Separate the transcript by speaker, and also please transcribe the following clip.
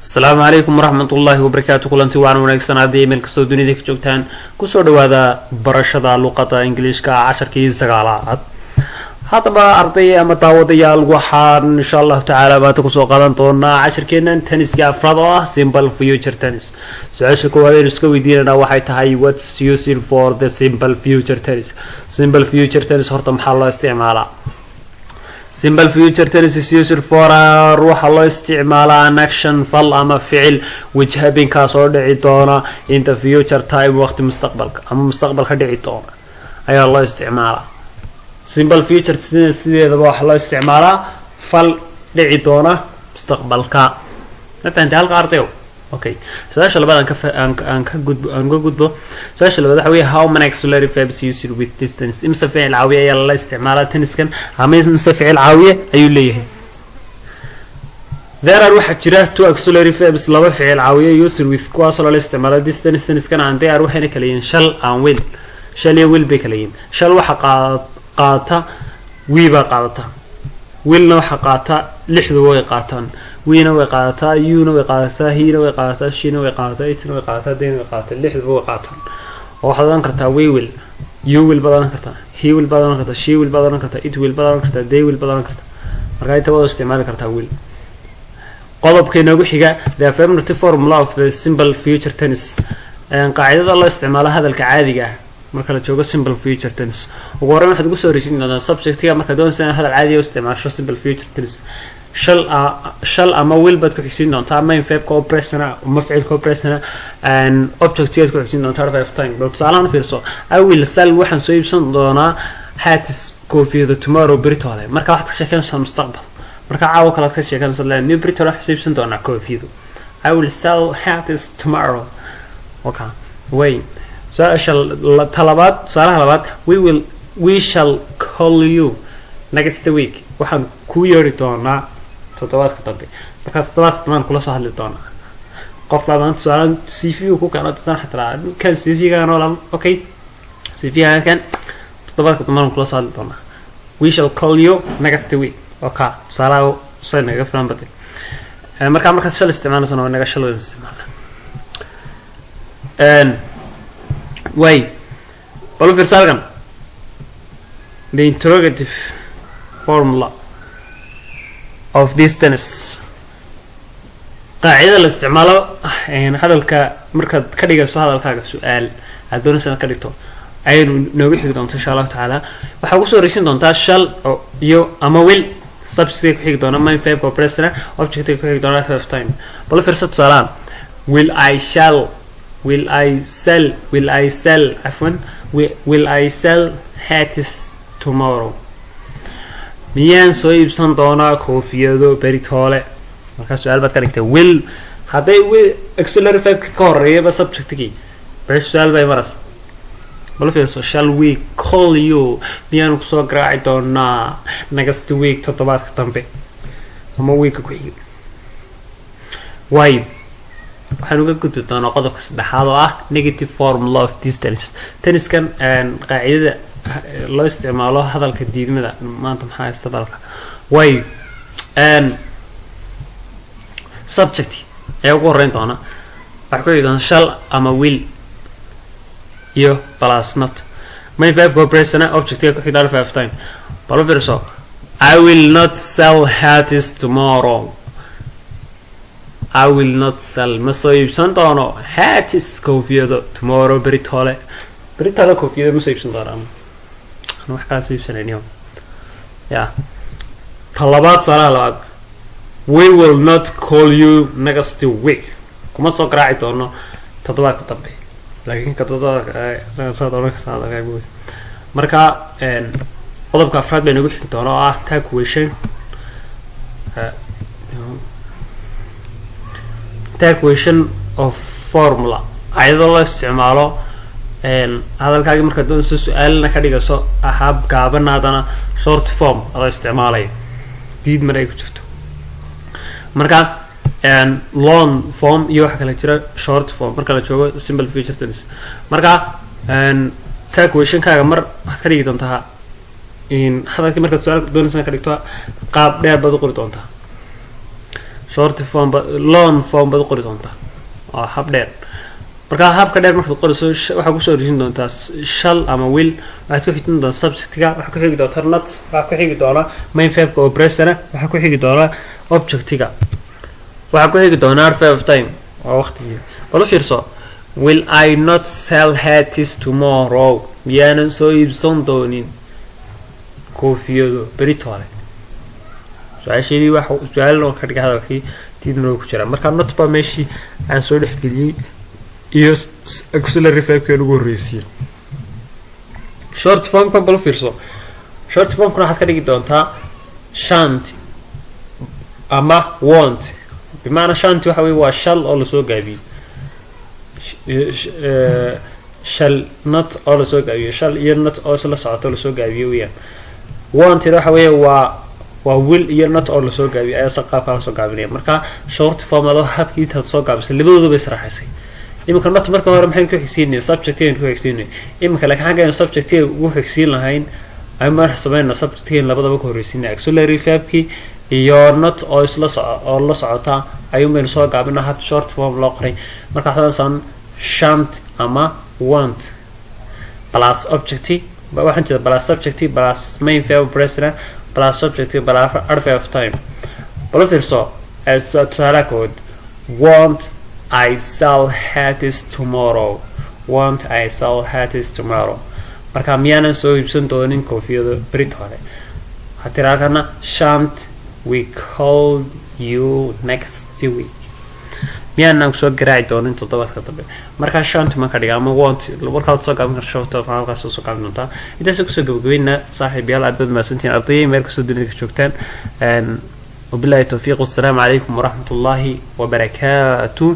Speaker 1: السلام عليكم ورحمة الله وبركاته. كلنتي وعن ونكسن عدي من كسر الدنيا ذيك جوتان كسر هذا برشة اللغة إنجليش كعشر كيس سجالات هذا بقى أرضية متعودة الوحار إن شاء الله تعالى باتكسو قادن طورنا عشر كينا تنس كأفراد simple future tennis سؤال شكو هذا يسكو يدينا واحد تهاي what's useful for the simple future tennis simple future tennis هرت محل استعماله simple future tense is used for روح الله استعمالها an action فعل أما فعل which having كاسور دعي دونا in the future time وقت مستقبلك أما مستقبلك دعي دونا أي الله استعمالها simple future tense إذا روح الله استعمالها فعل دعي دونا مستقبلك نفهمت هالقارتيو اوكي سؤال اللي بعد انك سؤال اللي بعد حوي how many auxiliary verbs used with this tense امس فعل عاويه يلا استعمالها تنس كان امس فعل عاويه ايو ليه there are واحد جراه two auxiliary verbs لaba فعل عاويه used with كواس ولا استعمالها this tense كان عندي اروح هنا كلين shall and will shall will بكلين shall waxa qaata wiiba qaadata willna waxa qaata lixdu way qaataan وينا وقعتها يونا وقعتها هينا وقعتها شينا وقعتها إتنا وقعتها دين وقعتها اللي حذو وقعتها وحضان كرتها we will you will بدلنا كرتها he will بدلنا كرتها she will بدلنا كرتها it will بدلنا كرتها they will بدلنا كرتها مرقاية تبادو استعمال كرتها will قضب كي نقول حقا the affirmative formula of the simple future tense قاعدة الله استعمالها هذا الكعادي marka la joogo simple future tense ugu horeyn waxaad ugu soo rejin doontaa subject-ga marka doonaysaa hadal caadi ah u isticmaasho simple future tense shall ama will bad ku xigsiin doontaa main verb ko present ama ficil ko present and object-ga ku xigsiin doontaa verb time bal tusaalahan fiirso I will sell waxaan soo iibsan doonaa hats coffee tomorrow britole marka waxaad ka sheekanaysaa mustaqbal marka caawa kala ka sheekanaysaa la new britole waxaan soo iibsan doonaa coffee I will sell hats tomorrow okay wait talabaad su'aalaha labaad we shall call you next week waxaan ku yeeri doonaa toddobaadka dambe markaas toddobaadka dambe kula soo hadli doonaa qof labaad su'aalan CV ku kana tan xataa kan CV ga noolan okay CV ga kan toddobaadka dambe kula soo hadli doonaa we shall call you next week okay salaao saynaga filan baday markaas shall isticmaalna naga shall isticmaalna wait all of your salgan the interrogative formula of this tense قاعدة الاستعمال هذا مركز كديجا سؤال هذا الكاغ سؤال هذول سنة كديتو أي نقول حق دون إن شاء الله تعالى وحقوسوا ريشين دون تاش shall يو أما will subject حق دون ما ينفع كوبريسنا object حق دون half time بقول فرصة سؤال will I sell عفوا will I sell hats tomorrow miyaan soo iibsan doonaa koofiyado beritoole marka su'aal baad ka dhigtay will haday auxiliary verb ka horeeyaba subject-kii barish su'aal bay maras bal fiirso shall we call you miyaan ku soo garaaci doonaa next week toddobaadka dambe ama week ku xiga way waxaan uga gudbi doonaa qodobka saddexaad oo ah negative formula of distance tenniskan qaacidada loo isticmaalo hadalka diidmada maanta maxaa isticmaalka way subject ee ugu horeyn doona waxa ku xigan shall ama will iyo plus not main verb ko present object ku xigan verb time bal fiirso I will not sell hats tomorrow I will not sell ma soo iibsan doono hats koofiyado tomorrow britole koofiyado ma soo iibsan doonaa wax ka soo iibsanayno ya talabaad salaad we will not call you next week kuma soo garaaci doono toddobaadka dambe laakiin ka toddobaadka soo doono marka qodobka afraad baynu ugu xigin doonaa ah tag question of formula ayadoo la isticmaalo hadalkaaga marka doonayso su'aalna ka dhigaso ahab gaabanaadana short form oo isticmaalay diid maray ku jirto marka long form iyo wax kale jira short form marka la joogo simple future tense marka tag question kaaga mar waxaad ka dhigi doontaa in hadalkii marka su'aal doonayso ka dhigto qaab dheer baad u qori doontaa short form long form bad qori doontaa hab dheer marka habka dheer markaad qoriso waxa ku soo rijin doontaa shall ama will waxa ku xigin doontaa subject-ga waxa ku xigi doontaa not waxa ku xigi doonaa main verb oo present waxa ku xigi doonaa object-ga waxa ku xigi doonaa verb of time oo waqtiga wala fiirso will I not sell hats tomorrow miyaanan soo iibsan doonin koofiyado beritoole su'aashii waxa su'aal oo ka dhigay hadalkii tidno ku jira marka not ba meeshii aan soo dhexgeliyay iyo auxiliary verb ka ugu horeeyay short form ka bal fiirso short form kuna waxaad ka dhigi doontaa shan't ama won't bimaana shan't waxa weey waa shall oo la soo gaabiyay shall not oo la soo gaabiyay shall iyo not oo la socoto la soo gaabiyay weeyaan won't waxa weey waa will iyo not oo la soo gaabiyay ayaa qaabka soo gaabinaya marka short form ado habkiisa soo gaabisay labadooduba israaxisay imika not marka hore maxay ku xigsiinay subject-een ku xigsiinay imika la xaqeen subject-een ugu xigsiin lahayn ay mar sameeyna subject-een labadaba ku horeysiinay auxiliary verb-ki iyo not oo isla la socota ayuu meel soo gaabina hab short form loo qoray marka xasan shan't ama want plus object waxaan jeedaa plus subject plus main verb present plus subject plus verb of time bal fiirso as a code want I sell hats tomorrow want I sell hats tomorrow marka miyaanan soo iibsan doonin koofiyada beritoole hatiraakana shan't we call you next week miyaanan soo garaaci doonin toddobaadka dambe marka shan't ma ka dhigaa ama want warkaad soo gaabin karto shorta halkaas soo gaabin doontaa intaas ku soo gabagabeynaa saaxiibayaal aad baad maasantiin ardayda meel kasoo dunida joogtaan وبالله التوفيق والسلام عليكم ورحمة الله وبركاته